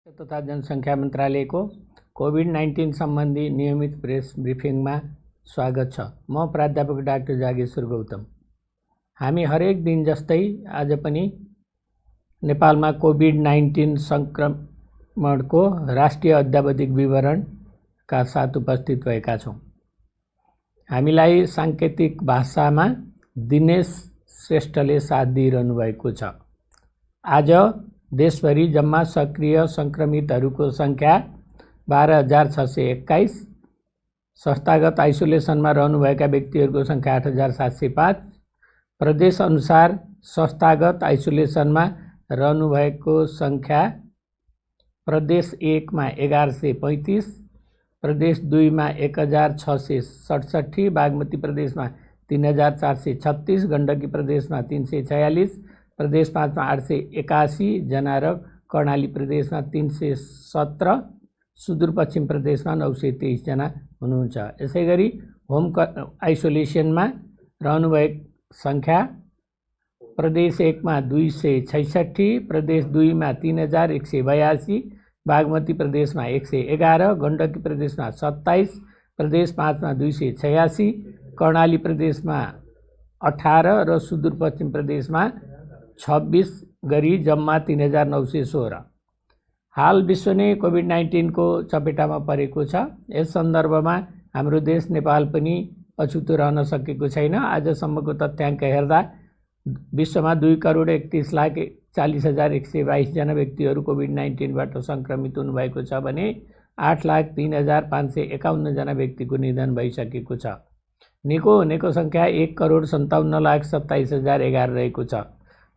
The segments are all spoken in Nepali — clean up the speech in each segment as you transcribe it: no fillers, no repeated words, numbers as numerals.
तथा जनसङ्ख्या मन्त्रालयको कोभिड-19 सम्बन्धी नियमित प्रेस ब्रिफिङमा स्वागत छ। म प्राध्यापक डाक्टर जागेश्वर गौतम। हामी हरेक दिन जस्तै आज पनि नेपालमा कोभिड-19 संक्रमणको राष्ट्रिय अद्यावधिक विवरणका साथ उपस्थित भएका छौँ। हामीलाई साङ्केतिक भाषामा दिनेश श्रेष्ठले साथ दिइरहनु भएको छ। आज देशभरि जम्मा सक्रिय सङ्क्रमितहरूको सङ्ख्या 12,621, संस्थागत आइसोलेसनमा रहनुभएका व्यक्तिहरूको सङ्ख्या 8,705, प्रदेश अनुसार संस्थागत आइसोलेसनमा रहनुभएको सङ्ख्या प्रदेश 1 मा 1135, प्रदेश 2 मा 1,667, बागमती प्रदेशमा 3,436, गण्डकी प्रदेशमा 346, प्रदेश 5 मा 881 जना र कर्णाली प्रदेशमा 317, सुदूरपश्चिम प्रदेशमा 923 जना हुनुहुन्छ। यसैगरी होम आइसोलेसनमा रहनुभएको सङ्ख्या प्रदेश 1 मा 266, प्रदेश 2 मा 3,182, बागमती प्रदेशमा 111, गण्डकी प्रदेशमा 27, प्रदेश 5 मा 286, कर्णाली प्रदेशमा 18 र सुदूरपश्चिम प्रदेशमा 26 गरी जम्मा 3,916। हाल विश्व नै कोभिड-19 को चपेटामा परेको छ। यस सन्दर्भमा हाम्रो देश नेपाल पनि अछुतो रहन सकेको छैन। आजसम्मको तथ्याङ्क हेर्दा विश्वमा 2,41,40,122 जना व्यक्तिहरू कोभिड-19बाट सङ्क्रमित हुनुभएको छ भने 8,03,551 जना व्यक्तिको निधन भइसकेको छ। निको हुनेको सङ्ख्या 1,57,27,011 रहेको छ।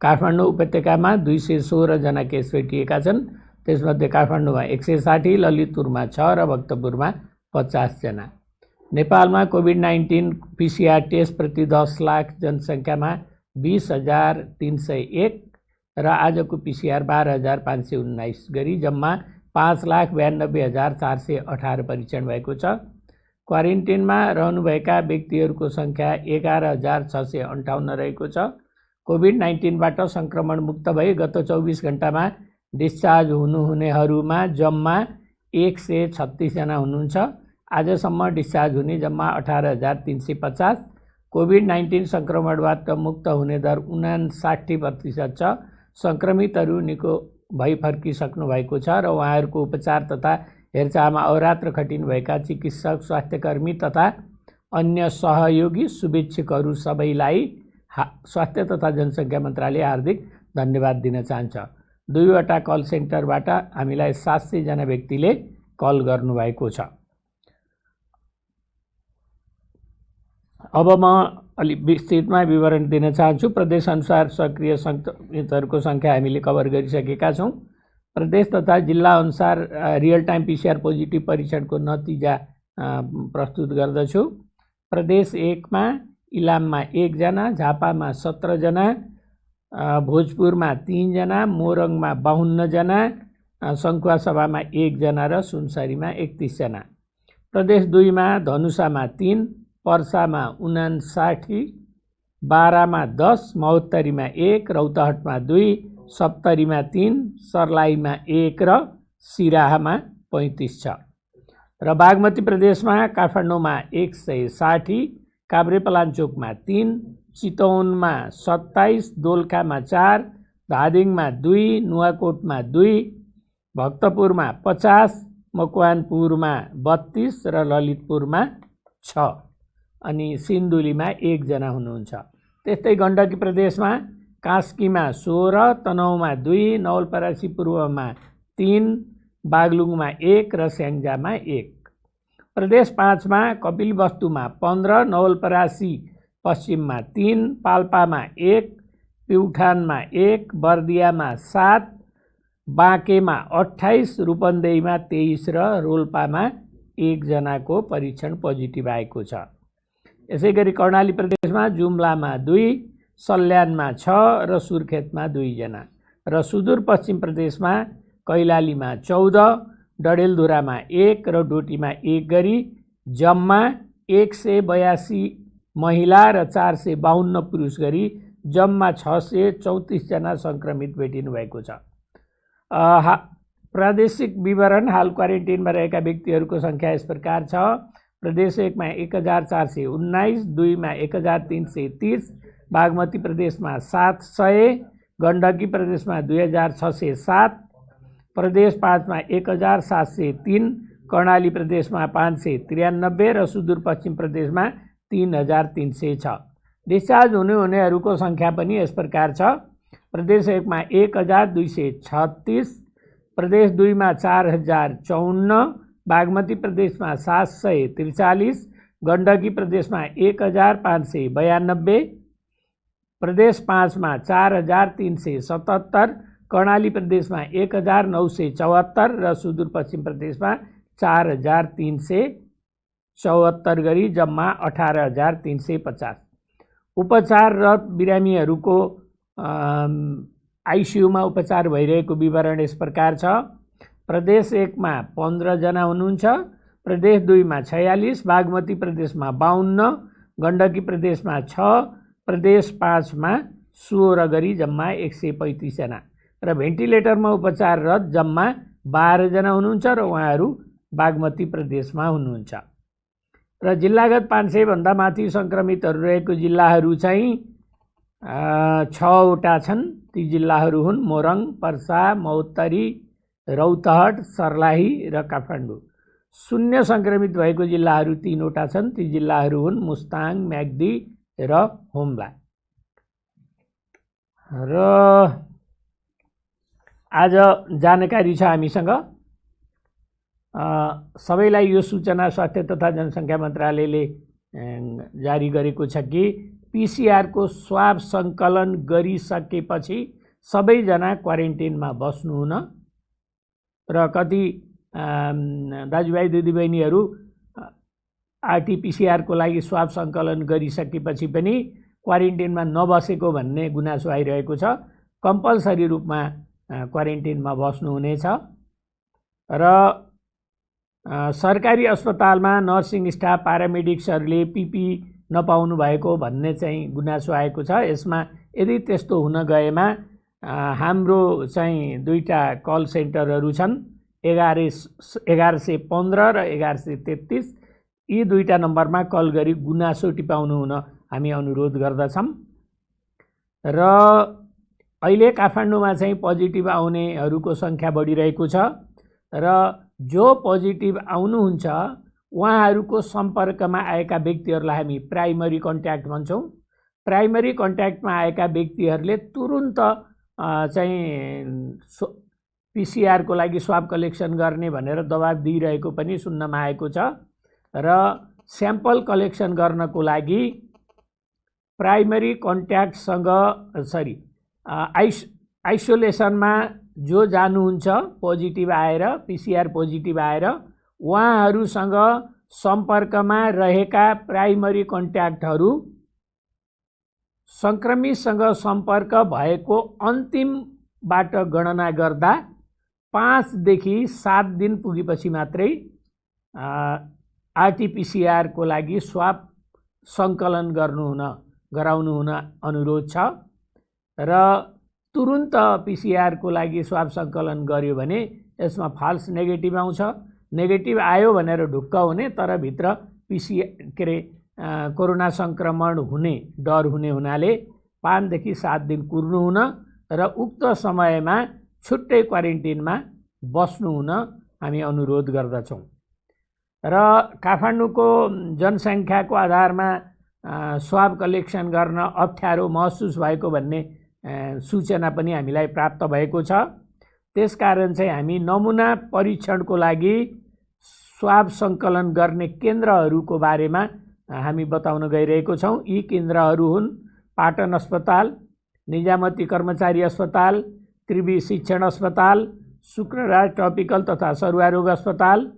काठमाडौँ उपत्यकामा 216 जना केस भेटिएका छन्। त्यसमध्ये काठमाडौँमा 160, ललितपुरमा 6 र भक्तपुरमा 50 जना। नेपालमा कोभिड-19 PCR टेस्ट प्रति 10 लाख जनसङ्ख्यामा 20,301 र आजको PCR 12,519 गरी जम्मा 5,92,418 परीक्षण भएको छ। क्वारेन्टिनमा रहनुभएका व्यक्तिहरूको सङ्ख्या 11,658 रहेको छ। कोभिड-19बाट सङ्क्रमण मुक्त भई गत 24 घण्टामा डिस्चार्ज हुनुहुनेहरूमा जम्मा 136 जना हुनुहुन्छ। आजसम्म डिस्चार्ज हुने जम्मा 18,350। कोभिड-19 सङ्क्रमणबाट मुक्त हुने दर 59% छ। सङ्क्रमितहरू निको भई फर्किसक्नु भएको छ र उहाँहरूको उपचार तथा हेरचाहमा अहोरात्र खटिनुभएका चिकित्सक, स्वास्थ्यकर्मी तथा अन्य सहयोगी शुभेच्छुकहरू सबैलाई स्वास्थ्य तथा जनसङ्ख्या मन्त्रालय हार्दिक धन्यवाद दिन चाहन्छ। 2वटा कल सेन्टरबाट हामीलाई 700 जना व्यक्तिले कल गर्नुभएको छ। अब म अलिक विस्तृतमा विवरण दिन चाहन्छु। प्रदेशअनुसार सक्रिय सङ्क्रमितहरूको सङ्ख्या हामीले कभर गरिसकेका छौँ। प्रदेश तथा जिल्लाअनुसार रियल टाइम PCR पोजिटिभ परीक्षणको नतिजा प्रस्तुत गर्दछु। प्रदेश 1 मा इलाममा 1 जना, झापामा 17 जना, भोजपुरमा 3 जना, मोरङमा 52 जना, सङ्खुवासभामा 1 जना र सुनसरीमा 31 जना। प्रदेश 2 मा धनुषामा 3, पर्सामा 59, बारामा 10, महोत्तरीमा 1, रौतहटमा 2, सप्तरीमा 3, सर्लाहीमा 1 र सिराहामा 35 छ। र बागमती प्रदेशमा काठमाडौँमा 160, काभ्रेपलाञ्चोकमा 3, चितवनमा 27, दोलखामा 4, धादिङमा 2, नुवाकोटमा 2, भक्तपुरमा 50, मकवानपुरमा 32 र ललितपुरमा 6 अनि सिन्धुलीमा 1 जना हुनुहुन्छ। त्यस्तै गण्डकी प्रदेशमा कास्कीमा 16, तनहुँमा 2, नवलपरासी पूर्वमा 3, बागलुङमा 1 र स्याङ्जामा 1। प्रदेश 5 मा कपिलवस्तुमा 15, नवलपरासी पश्चिममा 3, पाल्पामा 1, प्युठानमा 1, बर्दियामा 7, बाँकेमा 28, रूपन्देहीमा 23 र रोल्पामा 1 जनाको परीक्षण पोजिटिभ आएको छ। यसैगरी कर्णाली प्रदेशमा जुम्लामा 2, सल्यानमा 6 र सुर्खेतमा 2 जना र सुदूरपश्चिम प्रदेशमा कैलालीमा 14, डडेलधुरामा 1 र डोटीमा 1 गरी जम्मा 182 महिला र 452 पुरुष गरी जम्मा 634 जना सङ्क्रमित भेटिनु भएको छ। प्रादेशिक विवरण हाल क्वारेन्टिनमा रहेका व्यक्तिहरूको सङ्ख्या यस प्रकार छ। प्रदेश 1 मा 1419, 2 मा 1330, बागमती प्रदेशमा 700, गण्डकी प्रदेशमा 2607, प्रदेश 5 मा 1703, कर्णाली प्रदेशमा 593 र सुदूरपश्चिम प्रदेशमा 3306। डिस्चार्ज हुनेहरूको सङ्ख्या पनि यस प्रकार छ। प्रदेश 1 मा 1236, प्रदेश 2 मा 4054, बागमती प्रदेशमा 743, गण्डकी प्रदेशमा 1592, प्रदेश 5 मा 4377, कर्णाली प्रदेशमा 1974 र सुदूरपश्चिम प्रदेशमा 4374 गरी जम्मा 18350। उपचाररत बिरामीहरूको आइसियुमा उपचार भइरहेको विवरण यस प्रकार छ। प्रदेश 1 मा 15 जना हुनुहुन्छ, प्रदेश 2 मा 46, बागमती प्रदेशमा 52, गण्डकी प्रदेशमा 6, प्रदेश 5 मा 16 गरी जम्मा 135 जना र भेन्टिलेटरमा उपचाररत जम्मा 12 जना हुनुहुन्छ र उहाँहरू बागमती प्रदेशमा हुनुहुन्छ। र जिल्लागत 500 भन्दा माथि सङ्क्रमितहरू रहेको जिल्लाहरू चाहिँ 6 वटा छन्। ती जिल्लाहरू हुन् मोरङ, पर्सा, महोत्तरी, रौतहट, सर्लाही र काठमाडौँ। शून्य सङ्क्रमित भएको जिल्लाहरू 3 वटा छन्। ती जिल्लाहरू हुन् मुस्ताङ, म्याग्दी र हुम्ला। र आज जानकारी छ हामीसँग। सबैलाई यो सूचना स्वास्थ्य तथा जनसङ्ख्या मन्त्रालयले जारी गरेको छ कि पिसिआरको स्वाब सङ्कलन गरिसकेपछि सबैजना क्वारेन्टिनमा बस्नुहुन र कति दाजुभाइ दिदीबहिनीहरू आरटिपिसिआरको लागि स्वाब सङ्कलन गरिसकेपछि पनि क्वारेन्टिनमा नबसेको भन्ने गुनासो आइरहेको छ। कम्पलसरी रूपमा क्वारेन्टिनमा बस्नुहुनेछ र सरकारी अस्पतालमा नर्सिङ स्टाफ, प्यारामेडिक्सहरूले पिपी नपाउनु भएको भन्ने चाहिँ गुनासो आएको छ। यसमा यदि त्यस्तो हुन गएमा हाम्रो चाहिँ 2टा कल सेन्टरहरू छन्, 1115 र 1133। यी 2टा नम्बरमा कल गरी गुनासो टिपाउनु हुन हामी अनुरोध गर्दछौँ। र अहिले काठमाडौँमा चाहिँ पोजिटिभ आउनेहरूको सङ्ख्या बढिरहेको छ र जो पोजिटिभ आउनुहुन्छ उहाँहरूको सम्पर्कमा आएका व्यक्तिहरूलाई हामी प्राइमरी कन्ट्याक्ट भन्छौँ। प्राइमरी कन्ट्याक्टमा आएका व्यक्तिहरूले तुरुन्त चाहिँ पिसिआरको लागि स्वाब कलेक्सन गर्ने भनेर दबाब दिइरहेको पनि सुन्नमा आएको छ र स्याम्पल कलेक्सन गर्नको लागि प्राइमरी कन्ट्याक्टसँग आइसोलेसनमा जो जानुहुन्छ पोजिटिभ आएर, पिसिआर पोजिटिभ आएर, उहाँहरूसँग सम्पर्कमा रहेका प्राइमरी कन्ट्याक्टहरू सङ्क्रमितसँग सम्पर्क भएको अन्तिमबाट गणना गर्दा 5 देखि 7 दिन पुगेपछि मात्रै आरटिपिसिआरको लागि स्वाब सङ्कलन गराउनु हुन अनुरोध छ र तुरुन्त पिसिआरको लागि स्वाब सङ्कलन गर्यो भने यसमा फाल्स नेगेटिभ आउँछ। नेगेटिभ आयो भनेर ढुक्क हुने, तर भित्र कोरोना सङ्क्रमण हुने डर हुने हुनाले 5 देखि 7 दिन कुर्नु हुन र उक्त समयमा छुट्टै क्वारेन्टिनमा बस्नु हुन हामी अनुरोध गर्दछौँ। र काठमाडौँको जनसङ्ख्याको आधारमा स्वाब कलेक्सन गर्न अप्ठ्यारो महसुस भएको भन्ने सूचना पनि हामीलाई प्राप्त भएको छ। त्यसकारण चाहिँ हामी नमुना परीक्षणको लागि स्वाब सङ्कलन गर्ने केन्द्रहरूको बारेमा हामी बताउन गइरहेको छौँ। यी केन्द्रहरू हुन् पाटन अस्पताल, निजामती कर्मचारी अस्पताल, त्रिवी शिक्षण अस्पताल, शुक्रराज ट्रपिकल तथा सरुवा रोग अस्पताल,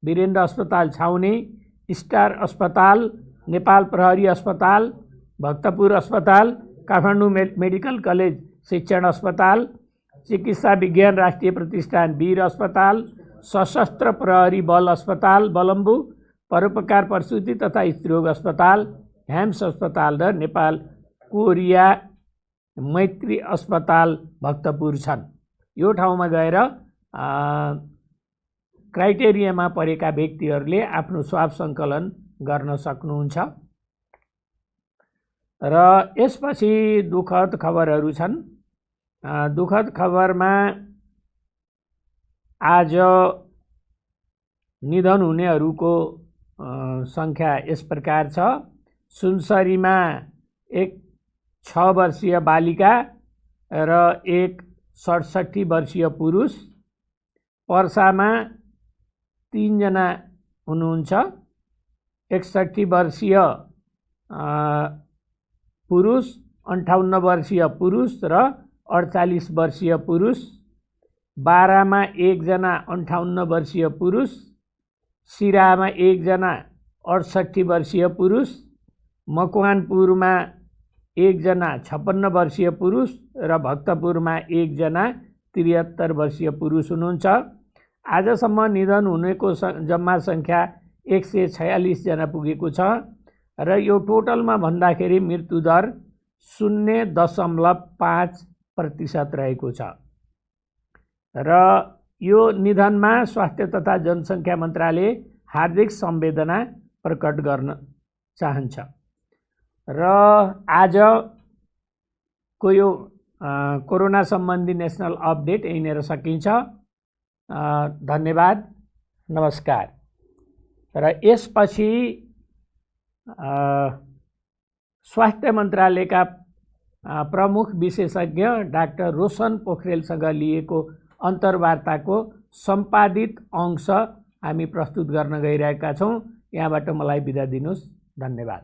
वीरेन्द्र अस्पताल छाउनी, स्टार अस्पताल, नेपाल प्रहरी अस्पताल, भक्तपुर अस्पताल, काठमाडौँ मेडिकल कलेज शिक्षण अस्पताल, चिकित्सा विज्ञान राष्ट्रिय प्रतिष्ठान वीर अस्पताल, सशस्त्र प्रहरी बल अस्पताल बलम्बु, परोपकार प्रसुति तथा स्त्रीरोग अस्पताल हेम्स अस्पताल र नेपाल कोरिया मैत्री अस्पताल भक्तपुर छन्। यो ठाउँमा गएर क्राइटेरियामा परेका व्यक्तिहरूले आफ्नो स्वाब सङ्कलन गर्न सक्नुहुन्छ। र यसपछि दुःखद खबरहरू छन्। दुःखद खबरमा आज निधन हुनेहरूको सङ्ख्या यस प्रकार छ। सुनसरीमा एक 6 वर्षीय बालिका र एक 67 वर्षीय पुरुष, पर्सामा 3 जना हुनुहुन्छ, 61 वर्षीय पुरुष, 58 वर्षीय पुरुष र 48 वर्षीय पुरुष, बारामा 1 जना 58 वर्षीय पुरुष, सिराहामा 1 जना 68 वर्षीय पुरुष, मकवानपुरमा 1 जना 56 वर्षीय पुरुष र भक्तपुरमा 1 जना 73 वर्षीय पुरुष हुनुहुन्छ। आजसम्म निधन हुनेको जम्मा सङ्ख्या 146 जना पुगेको छ र यो टोटलमा भन्दाखेरि मृत्युदर 0.5% रहेको छ। र यो निधनमा स्वास्थ्य तथा जनसङ्ख्या मन्त्रालय हार्दिक संवेदना प्रकट गर्न चाहन्छ। र आजको यो कोरोना सम्बन्धी नेसनल अपडेट यहीँनिर सकिन्छ। धन्यवाद, नमस्कार। र यसपछि स्वास्थ्य मन्त्रालयका प्रमुख विशेषज्ञ डाक्टर रोशन पोखरेलसँग लिएको अन्तर्वार्ताको सम्पादित अंश हामी प्रस्तुत गर्न गइरहेका छौँ। यहाँबाट मलाई बिदा दिनुहोस्। धन्यवाद।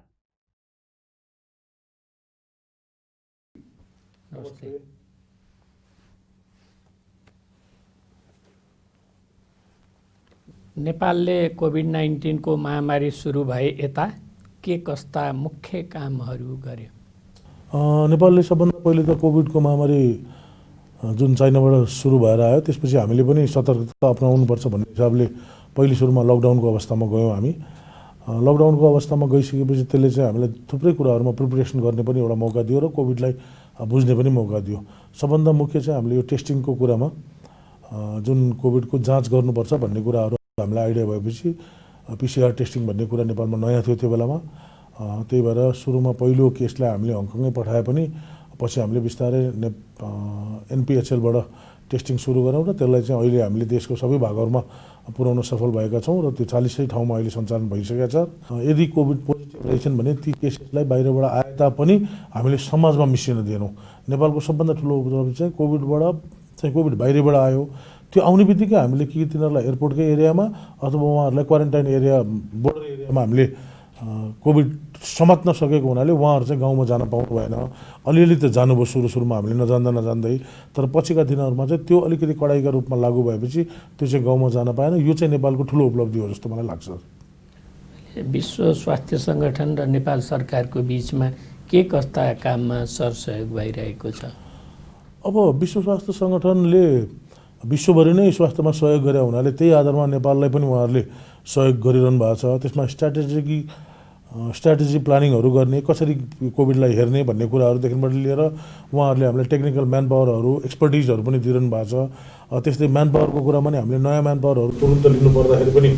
नेपालले कोभिड-19 को महामारी सुरु भए यता के कस्ता मुख्य कामहरू गर्यो? नेपालले सबभन्दा पहिले त कोभिडको महामारी जुन चाइनाबाट सुरु भएर आयो त्यसपछि हामीले पनि सतर्कता अपनाउनुपर्छ भन्ने हिसाबले पहिले सुरुमा लकडाउनको अवस्थामा गयौँ। हामी लकडाउनको अवस्थामा गइसकेपछि त्यसले चाहिँ हामीलाई थुप्रै कुराहरूमा प्रिपरेसन गर्ने पनि एउटा मौका दियो र कोभिडलाई बुझ्ने पनि मौका दियो। सबभन्दा मुख्य चाहिँ हामीले यो टेस्टिङको कुरामा जुन कोभिडको जाँच गर्नुपर्छ भन्ने कुराहरू हामीलाई आइडिया भएपछि PCR टेस्टिङ भन्ने कुरा नेपालमा नयाँ थियो त्यो बेलामा। त्यही भएर सुरुमा पहिलो केसलाई हामीले हङकङै पठाए पनि पछि हामीले बिस्तारै NPHLबाट टेस्टिङ सुरु गरौँ र त्यसलाई चाहिँ अहिले हामीले देशको सबै भागहरूमा पुर्याउन सफल भएका छौँ र त्यो 40 ठाउँमा अहिले सञ्चालन भइसकेका छ। यदि कोभिड पोजिटिभ रहेछन् भने ती केसलाई बाहिरबाट आए तापनि हामीले समाजमा मिसिन दिएनौँ। नेपालको सबभन्दा ठुलो उपलब्धि चाहिँ कोभिड बाहिरबाट आयो त्यो आउने बित्तिकै हामीले कि तिनीहरूलाई एयरपोर्टकै एरियामा अथवा उहाँहरूलाई क्वारेन्टाइन एरिया बोर्डर एरियामा हामीले कोभिड समात्न सकेको हुनाले उहाँहरू चाहिँ गाउँमा जान पाउनु भएन। अलिअलि त जानुभयो सुरुमा हामीले नजान्दै, तर पछिका दिनहरूमा चाहिँ त्यो अलिकति कडाइका रूपमा लागू भएपछि त्यो चाहिँ गाउँमा जान पाएन। यो चाहिँ नेपालको ठुलो उपलब्धि हो जस्तो मलाई लाग्छ। विश्व स्वास्थ्य सङ्गठन र नेपाल सरकारको बिचमा के कस्ता काममा सरसहयोग भइरहेको छ? अब विश्व स्वास्थ्य सङ्गठनले विश्वभरि नै स्वास्थ्यमा सहयोग गरे हुनाले त्यही आधारमा नेपाललाई पनि उहाँहरूले सहयोग गरिरहनु भएको छ। त्यसमा स्ट्राटेजी प्लानिङहरू गर्ने, कसरी कोभिडलाई हेर्ने भन्ने कुराहरूदेखिबाट लिएर उहाँहरूले हामीलाई टेक्निकल म्यान पावरहरू, एक्सपर्टिजहरू पनि दिइरहनु भएको छ। त्यस्तै म्यान पावरको कुरामा नि हामीले नयाँ म्यान पावरहरू तुरुन्त लिनु पर्दाखेरि पनि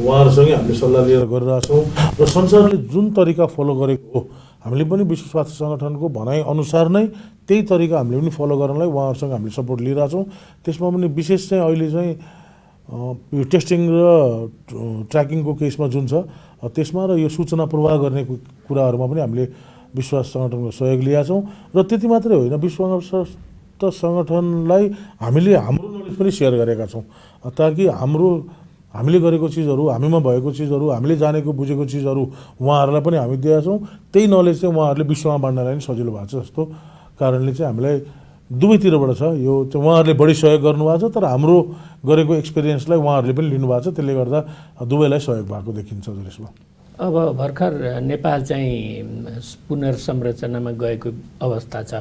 उहाँहरूसँगै हामीले सल्लाह लिएर गरिरहेछौँ र संसारले जुन तरिका फलो गरेको हो हामीले पनि विश्व स्वास्थ्य सङ्गठनको भनाइ अनुसार नै त्यही तरिका हामीले पनि फलो गर्नलाई उहाँहरूसँग हामीले सपोर्ट लिइरहेछौँ। त्यसमा पनि विशेष चाहिँ अहिले चाहिँ यो टेस्टिङ र ट्र्याकिङको केसमा जुन छ त्यसमा र यो सूचना प्रवाह गर्ने कुराहरूमा पनि हामीले विश्व स्वास्थ्य सङ्गठनको सहयोग लिएका छौँ। र त्यति मात्रै होइन, विश्व स्वास्थ्य सङ्गठनलाई हामीले हाम्रो नलेज पनि सेयर गरेका छौँ ताकि हामीले गरेको चिजहरू, हामीमा भएको चिजहरू, हामीले जानेको बुझेको चिजहरू उहाँहरूलाई पनि हामी दिएका छौँ। त्यही नलेज चाहिँ उहाँहरूले विश्वमा बाँड्नलाई पनि सजिलो भएको छ जस्तो कारणले चाहिँ हामीलाई दुवैतिरबाट छ। यो चाहिँ उहाँहरूले बढी सहयोग गर्नुभएको छ तर हाम्रो गरेको एक्सपिरियन्सलाई उहाँहरूले पनि लिनुभएको छ। त्यसले गर्दा दुवैलाई सहयोग भएको देखिन्छ यसमा। अब भर्खर नेपाल चाहिँ पुनर्संरचनामा गएको अवस्था छ।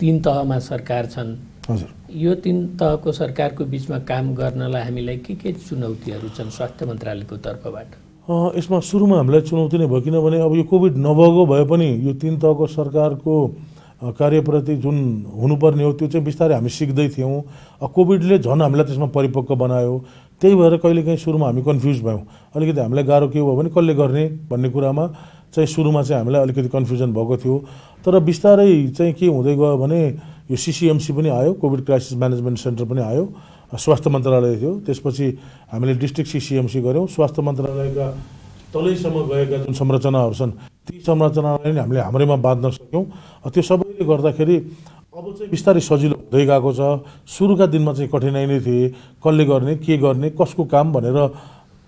3 तहमा सरकार छन्। हजुर, यो 3 तहको सरकारको बिचमा काम गर्नलाई हामीलाई के चुनौतीहरू छन् स्वास्थ्य मन्त्रालयको तर्फबाट? यसमा सुरुमा हामीलाई चुनौती नै भयो, किनभने अब यो कोभिड नभएको भए पनि यो 3 तहको सरकारको कार्यप्रति जुन हुनुपर्ने हो त्यो चाहिँ बिस्तारै हामी सिक्दै थियौँ। कोभिडले झन् हामीलाई त्यसमा परिपक्व बनायो। त्यही भएर कहिलेकाहीँ सुरुमा हामी कन्फ्युज भयौँ। अलिकति हामीलाई गाह्रो के भयो भने कसले गर्ने भन्ने कुरामा चाहिँ सुरुमा चाहिँ हामीलाई अलिकति कन्फ्युजन भएको थियो। तर बिस्तारै चाहिँ के हुँदै गयो भने यो सिसिएमसी पनि आयो, कोभिड क्राइसिस म्यानेजमेन्ट सेन्टर पनि आयो, स्वास्थ्य मन्त्रालय थियो। त्यसपछि हामीले डिस्ट्रिक्ट सिसिएमसी गऱ्यौँ। स्वास्थ्य मन्त्रालयका तलैसम्म गएका जुन संरचनाहरू छन् ती संरचनालाई नै हामीले हाम्रैमा बाँध्न सक्यौँ। त्यो सबैले गर्दाखेरि अब चाहिँ बिस्तारै सजिलो हुँदै गएको छ। सुरुका दिनमा चाहिँ कठिनाइ नै थिए, कसले गर्ने, के गर्ने, कसको काम भनेर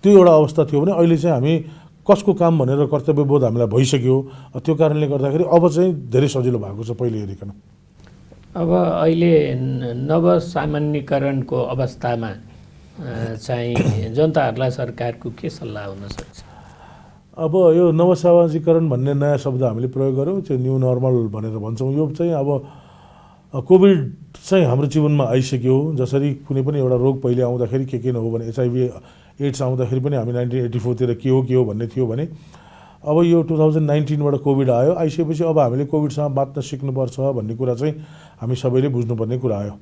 त्यो एउटा अवस्था थियो भने अहिले चाहिँ हामी कसको काम भनेर कर्तव्यबोध हामीलाई भइसक्यो। त्यो कारणले गर्दाखेरि अब चाहिँ धेरै सजिलो भएको छ पहिले हेरिकन। अब अहिले नवसामान्यीकरणको अवस्थामा चाहिँ जनताहरूलाई सरकारको के सल्लाह हुन सक्छ? अब यो नवसामाजिकरण भन्ने नयाँ शब्द हामीले प्रयोग गऱ्यौँ, त्यो न्यू नर्मल भनेर भन्छौँ। यो चाहिँ अब कोभिड चाहिँ हाम्रो जीवनमा आइसक्यो। जसरी कुनै पनि एउटा रोग पहिले आउँदाखेरि के नहो भने HIV एड्स आउँदाखेरि पनि हामी 1984 तिर के हो भन्ने थियो भने अब यो 2019बाट कोभिड आयो। आइसकेपछि अब हामीले कोभिडसँग बाँच्न सिक्नुपर्छ भन्ने कुरा चाहिँ हामी सबैले बुझ्नुपर्ने कुरा आयो।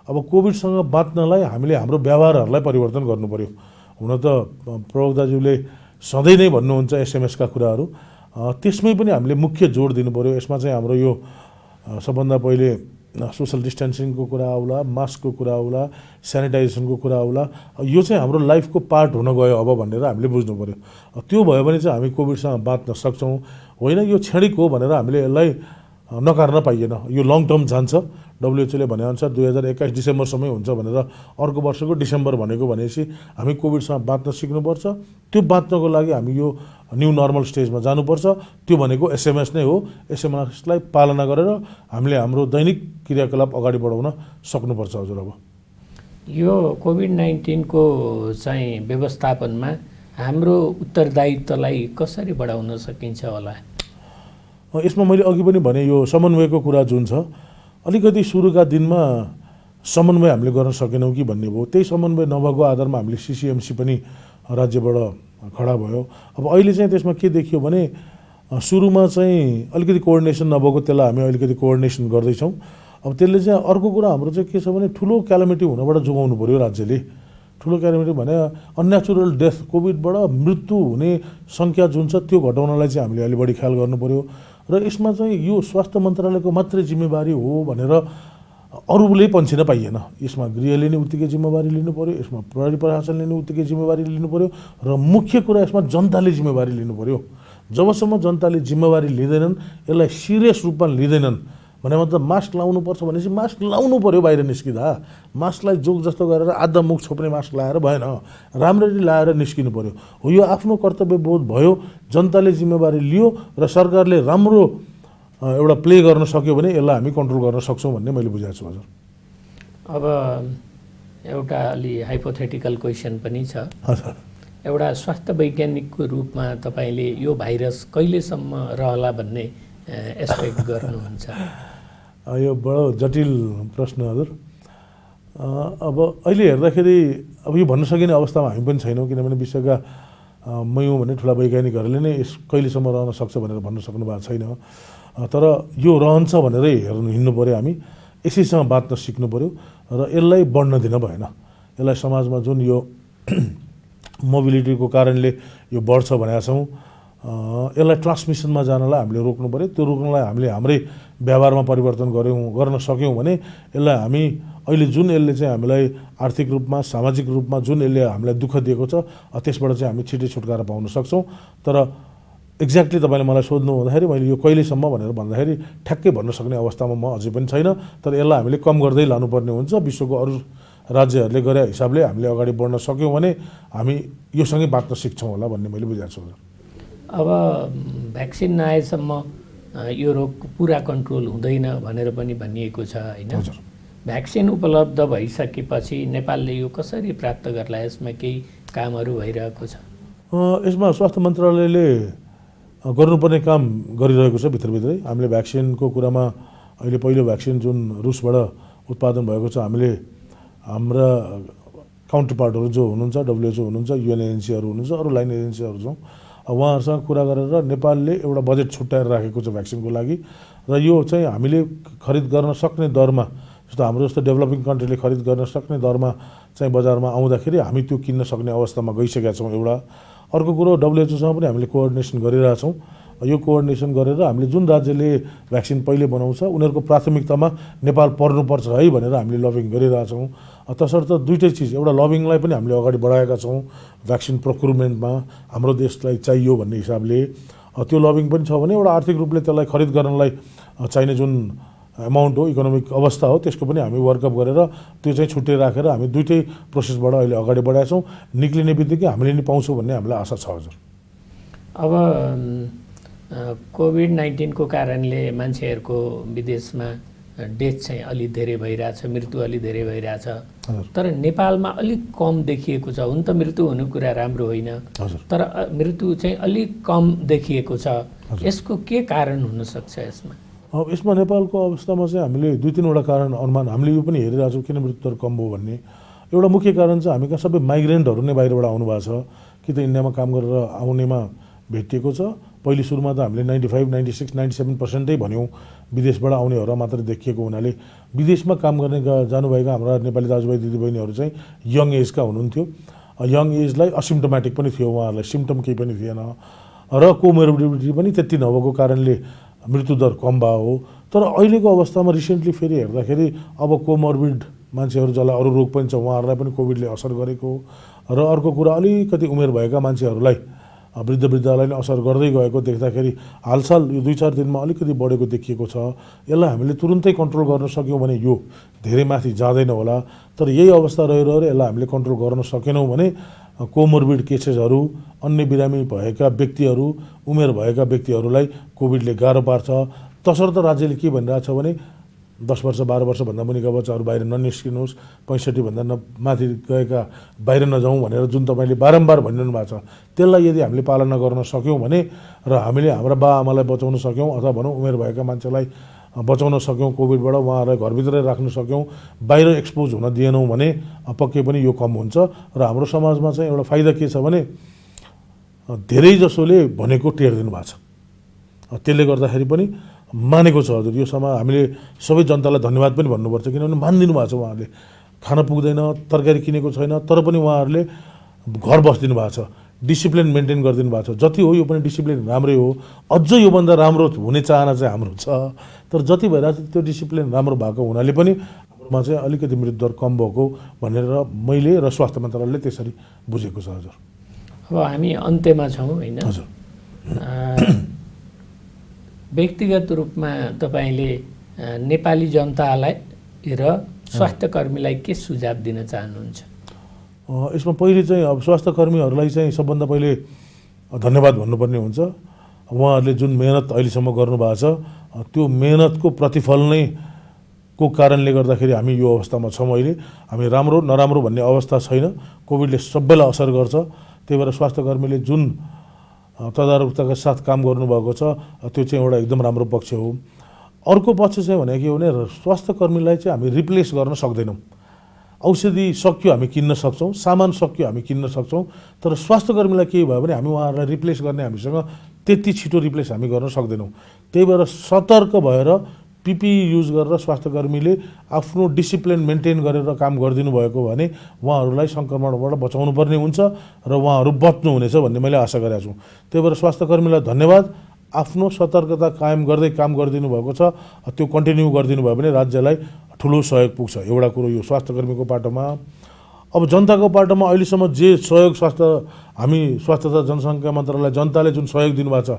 अब कोभिडसँग बाँच्नलाई हामीले हाम्रो व्यवहारहरूलाई परिवर्तन गर्नु पर्यो। हुन त प्रवक्ता दाजुले सधैँ नै भन्नुहुन्छ SMS का कुराहरू, त्यसमै पनि हामीले मुख्य जोड दिनु पर्यो। यसमा चाहिँ हाम्रो यो सबभन्दा पहिले सोशल डिस्टेन्सिङको कुरा आउला, मास्कको कुरा आउला, सेनिटाइजेसनको कुरा आउला। यो चाहिँ हाम्रो लाइफको पार्ट हुन गयो अब भनेर हामीले बुझ्नु पर्यो। त्यो भयो भने चाहिँ हामी कोभिडसँग बाँच्न सक्छौँ। होइन यो क्षणिक हो भनेर हामीले यसलाई नकार्न पाइएन। यो लङ टर्म जान्छ। WHO ले भनेअनुसार 2021 डिसेम्बरसम्मै हुन्छ भनेर अर्को वर्षको डिसेम्बर भनेको भनेपछि हामी कोभिडसँग बाँच्न सिक्नुपर्छ। त्यो बाँच्नको लागि हामी यो न्यू नर्मल स्टेजमा जानुपर्छ। त्यो भनेको SMS नै हो। SMS लाई पालना गरेर हामीले हाम्रो दैनिक क्रियाकलाप अगाडि बढाउन सक्नुपर्छ हजुर। अब यो कोभिड-19 को चाहिँ व्यवस्थापनमा हाम्रो उत्तरदायित्वलाई कसरी बढाउन सकिन्छ होला? यसमा मैले अघि पनि भने यो समन्वयको कुरा जुन छ, अलिकति सुरुका दिनमा समन्वय हामीले गर्न सकेनौँ कि भन्ने भयो। त्यही समन्वय नभएको आधारमा हामीले सिसिएमसी पनि राज्यबाट खडा भयो। अब अहिले चाहिँ त्यसमा के देखियो भने सुरुमा चाहिँ अलिकति कोअर्डिनेसन नभएको, त्यसलाई हामी अलिकति कोअर्डिनेसन गर्दैछौँ। अब त्यसले चाहिँ अर्को कुरा हाम्रो चाहिँ के छ भने ठुलो क्यालामिटी हुनबाट जोगाउनु पर्यो राज्यले। ठुलो क्यालामिटी भने अननेचुरल डेथ, कोभिडबाट मृत्यु हुने सङ्ख्या जुन छ त्यो घटाउनलाई चाहिँ हामीले अलि बढी ख्याल गर्नु पर्यो। र यसमा चाहिँ यो स्वास्थ्य मन्त्रालयको मात्रै जिम्मेवारी हो भनेर अरूले पन्छिन पाइएन। यसमा गृहले नै उत्तिकै जिम्मेवारी लिनु पर्यो, यसमा प्रहरी प्रशासनले नै उत्तिकै जिम्मेवारी लिनु पर्यो र मुख्य कुरा यसमा जनताले जिम्मेवारी लिनु पर्यो। जबसम्म जनताले जिम्मेवारी लिँदैनन्, यसलाई सिरियस रूपमा लिँदैनन् भने मतलब मास्क लाउनुपर्छ भनेपछि मास्क लाउनु पर्यो। बाहिर निस्किँदा मास्कलाई जोग जस्तो गरेर आधा मुख छोप्ने मास्क लाएर भएन, राम्ररी लाएर निस्किनु पर्यो। हो यो आफ्नो कर्तव्यबोध भयो, जनताले जिम्मेवारी लियो र सरकारले राम्रो एउटा प्ले गर्न सक्यो भने यसलाई हामी कन्ट्रोल गर्न सक्छौँ भन्ने मैले बुझाएको छु हजुर। अब एउटा अलि हाइपोथेटिकल क्वेसन पनि छ। हजुर, एउटा स्वास्थ्य वैज्ञानिकको रूपमा तपाईँले यो भाइरस कहिलेसम्म रहला भन्ने एक्सपेक्ट गर्नुहुन्छ? यो बडो जटिल प्रश्न हजुर। अब अहिले हेर्दाखेरि अब यो भन्न सकिने अवस्थामा हामी पनि छैनौँ, किनभने विश्वका मयौँ भन्ने ठुला वैज्ञानिकहरूले नै यस कहिलेसम्म रहन सक्छ भनेर भन्न सक्नु भएको छैन। तर यो रहन्छ भनेरै हिँड्नु पऱ्यो। हामी यसैसँग बाँच्न सिक्नु पऱ्यो र यसलाई बढ्न दिन भएन। यसलाई समाजमा जुन यो मोबिलिटीको कारणले यो बढ्छ भनेका छौँ, यसलाई ट्रान्समिसनमा जानलाई हामीले रोक्नु पऱ्यो। त्यो रोक्नलाई हामीले हाम्रै व्यवहारमा परिवर्तन गर्न सक्यौँ भने यसलाई हामी अहिले जुन यसले चाहिँ हामीलाई आर्थिक रूपमा, सामाजिक रूपमा जुन यसले हामीलाई दुःख दिएको छ त्यसबाट चाहिँ हामी छिटै छुटकारा पाउन सक्छौँ। तर एक्ज्याक्टली तपाईँले मलाई सोध्नु हुँदाखेरि मैले यो कहिलेसम्म भनेर भन्दाखेरि ठ्याक्कै भन्न सक्ने अवस्थामा म अझै पनि छैन। तर यसलाई हामीले कम गर्दै लानुपर्ने हुन्छ। विश्वको अरू राज्यहरूले गरे हिसाबले हामीले अगाडि बढ्न सक्यौँ भने हामी योसँगै बाँच्न सिक्छौँ होला भन्ने मैले बुझाएको छु। अब भ्याक्सिन नआएसम्म यो रोग पुरा कन्ट्रोल हुँदैन भनेर पनि भनिएको छ होइन? भ्याक्सिन उपलब्ध भइसकेपछि नेपालले यो कसरी प्राप्त गर्ला? यसमा केही कामहरू भइरहेको छ? यसमा स्वास्थ्य मन्त्रालयले गर्नुपर्ने काम गरिरहेको छ भित्रभित्रै। हामीले भ्याक्सिनको कुरामा अहिले पहिलो भ्याक्सिन जुन रुसबाट उत्पादन भएको छ, हामीले हाम्रा काउन्टर पार्टहरू जो हुनुहुन्छ, WHO हुनुहुन्छ, UN एजेन्सीहरू हुनुहुन्छ, अरू लाइन एजेन्सीहरू छौँ, उहाँहरूसँग कुरा गरेर नेपालले एउटा बजेट छुट्याएर राखेको छ भ्याक्सिनको लागि र यो चाहिँ हामीले खरिद गर्न सक्ने दरमा जस्तो हाम्रो जस्तो डेभलपिङ कन्ट्रीले खरिद गर्न सक्ने दरमा चाहिँ बजारमा आउँदाखेरि हामी त्यो किन्न सक्ने अवस्थामा गइसकेका छौँ एउटा। अर्को कुरो WHO सँग पनि हामीले कोअर्डिनेसन गरिरहेछौँ। यो कोअर्डिनेसन गरेर हामीले जुन राज्यले भ्याक्सिन पहिले बनाउँछ उनीहरूको प्राथमिकतामा नेपाल पर्नुपर्छ है भनेर हामीले लबिङ गरिरहेछौँ। तसर्थ दुईटै चिज, एउटा लबिङलाई पनि हामीले अगाडि बढाएका छौँ भ्याक्सिन प्रोक्युरमेन्टमा हाम्रो देशलाई चाहियो भन्ने हिसाबले। त्यो लबिङ पनि छ भने एउटा आर्थिक रूपले त्यसलाई खरिद गर्नलाई चाहिने जुन एमाउन्ट हो, इकोनोमिक अवस्था हो, त्यसको पनि हामी वर्कअप गरेर त्यो चाहिँ छुट्टै राखेर हामी दुईटै प्रोसेसबाट अहिले अगाडि बढाएका छौँ। निक्लिने बित्तिकै हामीले नि पाउँछौँ भन्ने हामीलाई आशा छ। हजुर, अब कोभिड-19 को कारणले मान्छेहरूको विदेशमा डेथ चाहिँ अलि धेरै भइरहेछ, मृत्यु अलि धेरै भइरहेछ, तर नेपालमा अलिक कम देखिएको छ। हुन त मृत्यु हुनु कुरा राम्रो होइन, तर मृत्यु चाहिँ अलिक कम देखिएको छ। यसको के कारण हुनसक्छ यसमा? यसमा नेपालको अवस्थामा चाहिँ हामीले दुई तिनवटा कारण अनुमान हामीले यो पनि हेरिरहेको छौँ किन मृत्यु दर कम भयो भन्ने। एउटा मुख्य कारण चाहिँ हामी कहाँ सबै माइग्रेन्टहरू नै बाहिरबाट आउनुभएको छ, कि त इन्डियामा काम गरेर आउनेमा भेटिएको छ। पहिले सुरुमा त हामीले 95, 96, 97% भन्यौँ विदेशबाट आउनेहरू मात्रै देखिएको हुनाले विदेशमा काम गर्ने जानुभएका हाम्रा नेपाली दाजुभाइ दिदीबहिनीहरू चाहिँ यङ एजका हुनुहुन्थ्यो। यङ एजलाई असिम्टोमेटिक पनि थियो, उहाँहरूलाई सिम्टम केही पनि थिएन र कोमोर्बिडिटी पनि त्यति नभएको कारणले मृत्युदर कम भयो हो। तर अहिलेको अवस्थामा रिसेन्टली फेरि हेर्दाखेरि अब कोमोर्बिड मान्छेहरू जसलाई अरू रोग पनि छ उहाँहरूलाई पनि कोभिडले असर गरेको हो। र अर्को कुरा अलिकति उमेर भएका मान्छेहरूलाई वृद्धलाई नै असर गर्दै गएको देख्दाखेरि हालसाल यो 2-4 दिनमा अलिकति बढेको देखिएको छ। यसलाई हामीले तुरुन्तै कन्ट्रोल गर्न सक्यौँ भने यो धेरै माथि जाँदैन होला। तर यही अवस्था रहिरह्यो यसलाई हामीले कन्ट्रोल गर्न सकेनौँ भने कोमोर्बिड केसेसहरू, अन्य बिरामी भएका व्यक्तिहरू, उमेर भएका व्यक्तिहरूलाई कोभिडले गाह्रो पार्छ। तसर्थ राज्यले के भनिरहेछ भने 10 वर्ष 12 वर्षभन्दा मुनिका बच्चाहरू बाहिर ननिस्किनुहोस्, 65 भन्दा माथि गएका बाहिर नजाउँ भनेर जुन तपाईँले बारम्बार भनिरहनु भएको छ, त्यसलाई यदि हामीले पालना गर्न सक्यौँ भने र हामीले हाम्रा बाआमालाई बचाउन सक्यौँ अथवा भनौँ उमेर भएका मान्छेलाई बचाउन सक्यौँ कोभिडबाट, उहाँहरूलाई घरभित्रै राख्न सक्यौँ, बाहिर एक्सपोज हुन दिएनौँ भने पक्कै पनि यो कम हुन्छ। र हाम्रो समाजमा चाहिँ एउटा फाइदा के छ भने धेरै जसोले भनेको टेर्दिनु भएको छ, त्यसले गर्दाखेरि पनि मानेको छ। हजुर, यो समय हामीले सबै जनतालाई धन्यवाद पनि भन्नुपर्छ, किनभने मानिदिनु भएको छ। उहाँहरूले खान पुग्दैन, तरकारी किनेको छैन, तर पनि उहाँहरूले घर बसिदिनु भएको छ, डिसिप्लिन मेन्टेन गरिदिनु भएको छ। जति हो यो पनि डिसिप्लिन राम्रै हो, अझ योभन्दा राम्रो हुने चाहना चाहिँ हाम्रो छ। तर जति भइरहेको छ त्यो डिसिप्लिन राम्रो भएको हुनाले पनि हाम्रोमा चाहिँ अलिकति मृत्युदर कम भएको भनेर मैले र स्वास्थ्य मन्त्रालयले त्यसरी बुझेको छ। हजुर, अब हामी अन्त्यमा छौँ होइन? हजुर, व्यक्तिगत रूपमा तपाईँले नेपाली जनतालाई र स्वास्थ्यकर्मीलाई के सुझाव दिन चाहनुहुन्छ? यसमा पहिले चाहिँ अब स्वास्थ्यकर्मीहरूलाई चाहिँ सबभन्दा पहिले धन्यवाद भन्नुपर्ने हुन्छ। उहाँहरूले जुन मेहनत अहिलेसम्म गर्नुभएको छ त्यो मेहनतको प्रतिफल नै को कारणले गर्दाखेरि हामी यो अवस्थामा छौँ। अहिले हामी राम्रो नराम्रो भन्ने अवस्था छैन, कोभिडले सबैलाई असर गर्छ। त्यही भएर स्वास्थ्यकर्मीले जुन तदारुकताका साथ काम गर्नुभएको छ त्यो चाहिँ एउटा एकदम राम्रो पक्ष हो। अर्को पक्ष चाहिँ भनेको के हो भने स्वास्थ्यकर्मीलाई चाहिँ हामी रिप्लेस गर्न सक्दैनौँ। औषधि सक्यो हामी किन्न सक्छौँ, सामान सक्यो हामी किन्न सक्छौँ, तर स्वास्थ्यकर्मीलाई केही भयो भने हामी उहाँहरूलाई रिप्लेस गर्ने हामीसँग त्यति छिटो रिप्लेस हामी गर्न सक्दैनौँ। त्यही भएर सतर्क भएर पिपिई युज गरेर स्वास्थ्यकर्मीले आफ्नो डिसिप्लिन मेन्टेन गरेर काम गरिदिनु भएको भने उहाँहरूलाई सङ्क्रमणबाट बचाउनु पर्ने हुन्छ र उहाँहरू बच्नुहुनेछ भन्ने मैले आशा गरेको छु। त्यही भएर स्वास्थ्यकर्मीलाई धन्यवाद। आफ्नो सतर्कता कायम गर्दै काम गरिदिनु भएको छ, त्यो कन्टिन्यू गरिदिनु भयो भने राज्यलाई ठुलो सहयोग पुग्छ। एउटा कुरो यो स्वास्थ्यकर्मीको पाटोमा। अब जनताको पाटोमा अहिलेसम्म जे सहयोग हामी स्वास्थ्य तथा जनसङ्ख्या मन्त्रालय जनताले जुन सहयोग दिनुभएको छ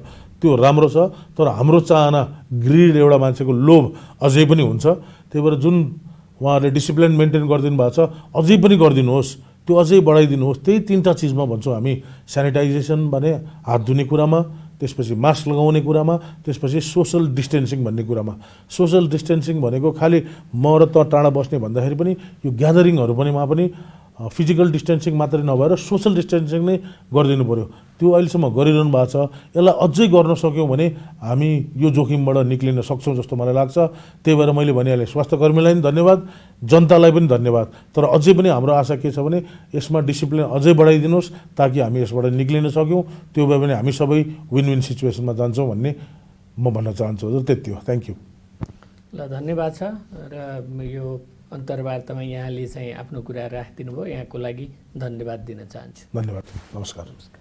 त्यो राम्रो छ। तर हाम्रो चाहना ग्रिड एउटा मान्छेको लोभ अझै पनि हुन्छ। त्यही भएर जुन उहाँहरूले डिसिप्लिन मेन्टेन गरिदिनु भएको छ अझै पनि गरिदिनुहोस्, त्यो अझै बढाइदिनुहोस्। त्यही 3टा चिजमा भन्छौँ हामी, सेनिटाइजेसन भने हात धुने कुरामा, त्यसपछि मास्क लगाउने कुरामा, त्यसपछि सोसल डिस्टेन्सिङ भन्ने कुरामा। सोसल डिस्टेन्सिङ भनेको खालि म र त टाढा बस्ने भन्दाखेरि पनि यो ग्यादरिङहरू पनि फिजिकल डिस्टेन्सिङ मात्रै नभएर सोसल डिस्टेन्सिङ नै गरिदिनु पऱ्यो। त्यो अहिलेसम्म गरिरहनु भएको छ। यसलाई अझै गर्न सक्यौँ भने हामी यो जोखिमबाट निक्लिन सक्छौँ जस्तो मलाई लाग्छ। त्यही भएर मैले भनिहालेँ, स्वास्थ्यकर्मीलाई पनि धन्यवाद, जनतालाई पनि धन्यवाद। तर अझै पनि हाम्रो आशा के छ भने यसमा डिसिप्लिन अझै बढाइदिनुहोस् ताकि हामी यसबाट निक्लिन सक्यौँ। त्यो भए भने हामी सबै विन विन सिचुएसनमा जान्छौँ भन्ने म भन्न चाहन्छु। हजुर, त्यति हो। Thank you. ल, धन्यवाद छ। र यो अन्तर्वार्तामा यहाँले चाहिँ आफ्नो कुरा राखिदिनु भयो, यहाँको लागि धन्यवाद दिन चाहन्छु। धन्यवाद। नमस्कार।